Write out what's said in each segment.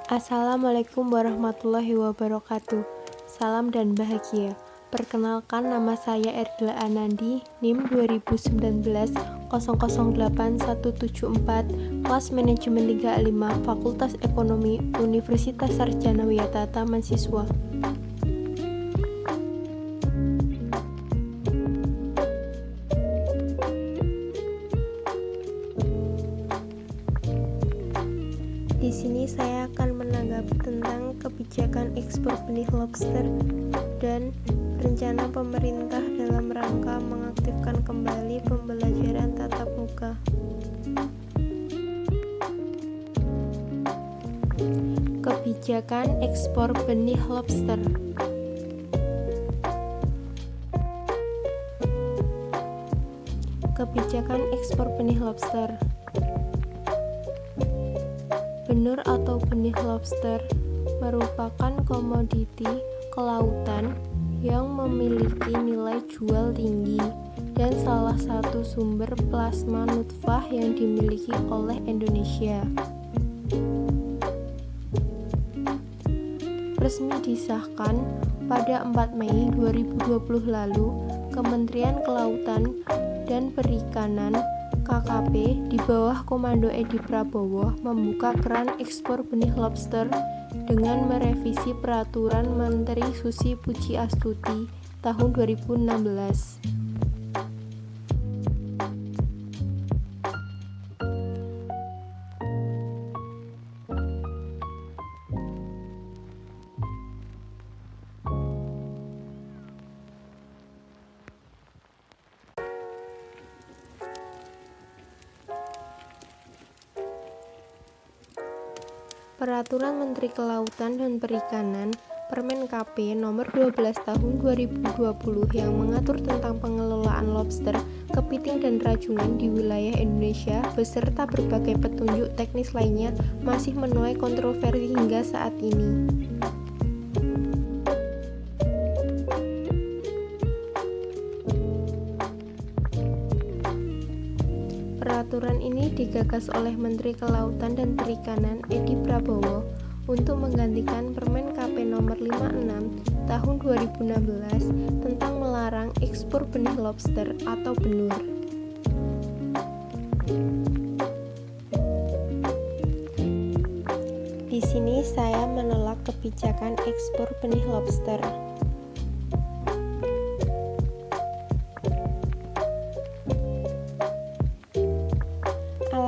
Assalamualaikum warahmatullahi wabarakatuh. Salam dan bahagia. Perkenalkan, nama saya Erdila Anandi, NIM 2019 008174, kelas manajemen 35, Fakultas Ekonomi, Universitas Sarjana Wiyatata, mahasiswa. Di sini saya akan menanggapi tentang kebijakan ekspor benih lobster dan rencana pemerintah dalam rangka mengaktifkan kembali pembelajaran tatap muka. Kebijakan ekspor benih lobster. Kebijakan ekspor benih lobster. Benur atau benih lobster merupakan komoditi kelautan yang memiliki nilai jual tinggi dan salah satu sumber plasma nutfah yang dimiliki oleh Indonesia. Resmi disahkan pada 4 Mei 2020 lalu, Kementerian Kelautan dan Perikanan KKP di bawah Komando Edi Prabowo membuka keran ekspor benih lobster dengan merevisi Peraturan Menteri Susi Pujiastuti tahun 2016. Peraturan Menteri Kelautan dan Perikanan Permen KP nomor 12 tahun 2020 yang mengatur tentang pengelolaan lobster, kepiting dan rajungan di wilayah Indonesia beserta berbagai petunjuk teknis lainnya masih menuai kontroversi hingga saat ini. Peraturan ini digagas oleh Menteri Kelautan dan Perikanan Edi Prabowo untuk menggantikan Permen KP nomor 56 tahun 2016 tentang melarang ekspor benih lobster atau benur. Di sini saya menolak kebijakan ekspor benih lobster.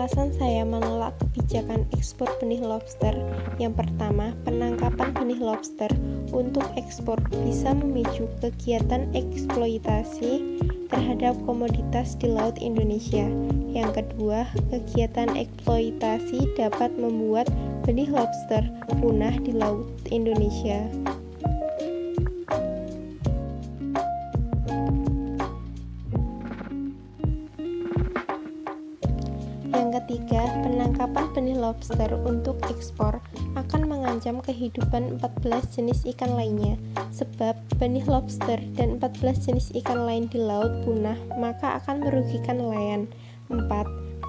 Alasan saya menolak kebijakan ekspor benih lobster, yang pertama, penangkapan benih lobster untuk ekspor bisa memicu kegiatan eksploitasi terhadap komoditas di Laut Indonesia. Yang kedua, kegiatan eksploitasi dapat membuat benih lobster punah di Laut Indonesia. Yang ketiga, penangkapan benih lobster untuk ekspor akan mengancam kehidupan 14 jenis ikan lainnya. Sebab benih lobster dan 14 jenis ikan lain di laut punah, maka akan merugikan nelayan. 4.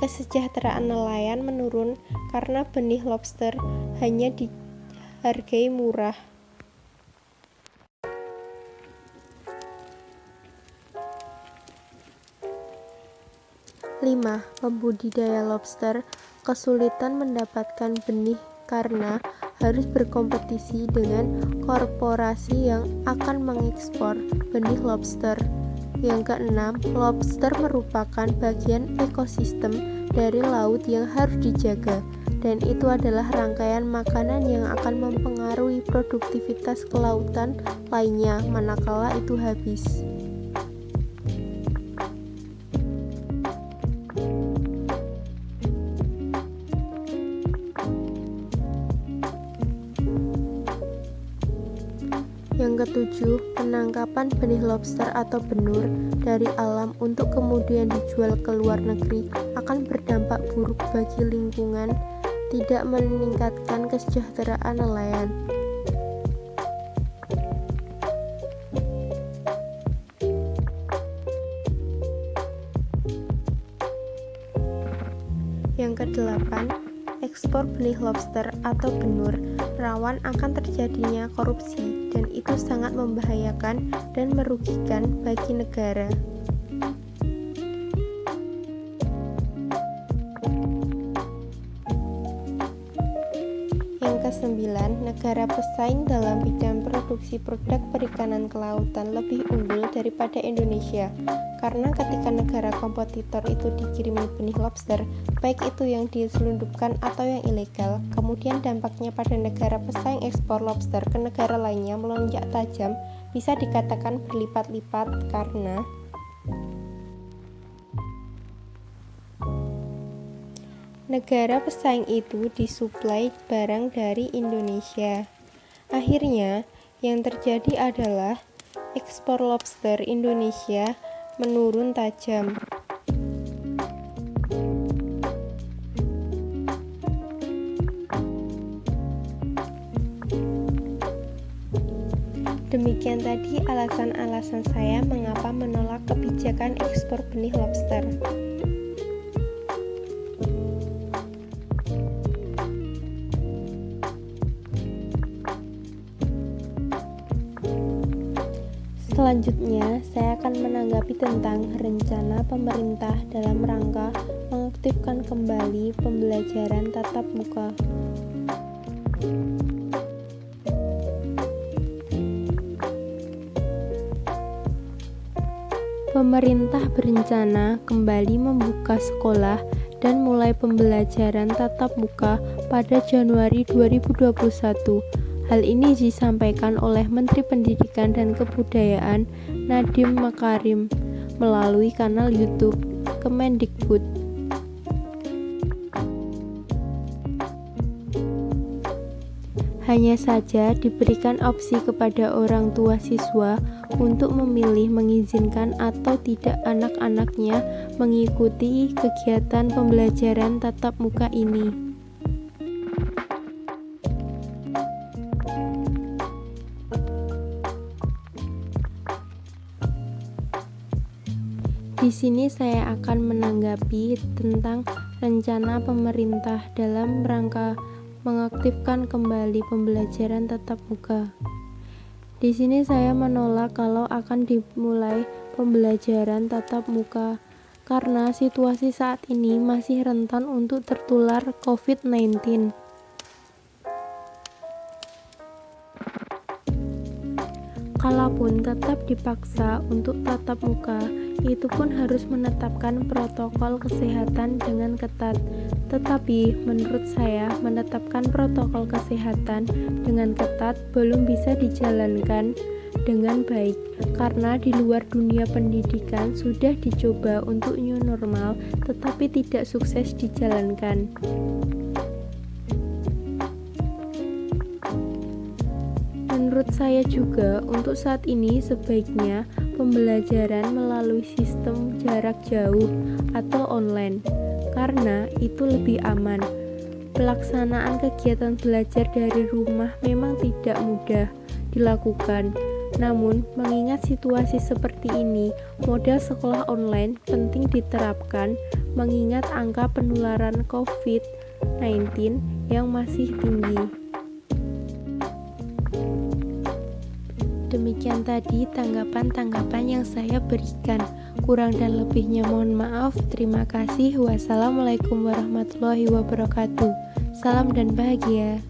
Kesejahteraan nelayan menurun karena benih lobster hanya dihargai murah. 5. Pembudidaya lobster kesulitan mendapatkan benih karena harus berkompetisi dengan korporasi yang akan mengekspor benih lobster. Yang keenam, lobster merupakan bagian ekosistem dari laut yang harus dijaga, dan itu adalah rangkaian makanan yang akan mempengaruhi produktivitas kelautan lainnya manakala itu habis. Yang ketujuh, penangkapan benih lobster atau benur dari alam untuk kemudian dijual ke luar negeri akan berdampak buruk bagi lingkungan, tidak meningkatkan kesejahteraan nelayan. Yang kedelapan, ekspor benih lobster atau benur rawan akan terjadinya korupsi dan itu sangat membahayakan dan merugikan bagi negara. Yang kesembilan, negara pesaing dalam bidang produksi produk perikanan kelautan lebih unggul daripada Indonesia. Karena ketika negara kompetitor itu dikirimi benih lobster, baik itu yang diselundupkan atau yang ilegal, kemudian dampaknya pada negara pesaing ekspor lobster ke negara lainnya melonjak tajam, bisa dikatakan berlipat-lipat karena negara pesaing itu disuplai barang dari Indonesia. Akhirnya, yang terjadi adalah ekspor lobster Indonesia menurun tajam. Demikian tadi alasan-alasan saya mengapa menolak kebijakan ekspor benih lobster. Selanjutnya, saya akan menanggapi tentang rencana pemerintah dalam rangka mengaktifkan kembali pembelajaran tatap muka. Pemerintah berencana kembali membuka sekolah dan mulai pembelajaran tatap muka pada Januari 2021. Hal ini disampaikan oleh Menteri Pendidikan dan Kebudayaan Nadiem Makarim melalui kanal YouTube Kemendikbud. Hanya saja diberikan opsi kepada orang tua siswa untuk memilih mengizinkan atau tidak anak-anaknya mengikuti kegiatan pembelajaran tatap muka ini. Di sini saya akan menanggapi tentang rencana pemerintah dalam rangka mengaktifkan kembali pembelajaran tatap muka. Di sini saya menolak kalau akan dimulai pembelajaran tatap muka karena situasi saat ini masih rentan untuk tertular COVID-19. Kalaupun tetap dipaksa untuk tatap muka, itu pun harus menetapkan protokol kesehatan dengan ketat. Tetapi menurut saya menetapkan protokol kesehatan dengan ketat belum bisa dijalankan dengan baik karena di luar dunia pendidikan sudah dicoba untuk new normal tetapi tidak sukses dijalankan. Menurut saya juga untuk saat ini sebaiknya pembelajaran melalui sistem jarak jauh atau online karena itu lebih aman. Pelaksanaan kegiatan belajar dari rumah memang tidak mudah dilakukan. Namun, mengingat situasi seperti ini, model sekolah online penting diterapkan mengingat angka penularan COVID-19 yang masih tinggi. Demikian tadi tanggapan-tanggapan yang saya berikan. Kurang dan lebihnya mohon maaf. Terima kasih. Wassalamualaikum warahmatullahi wabarakatuh. Salam dan bahagia.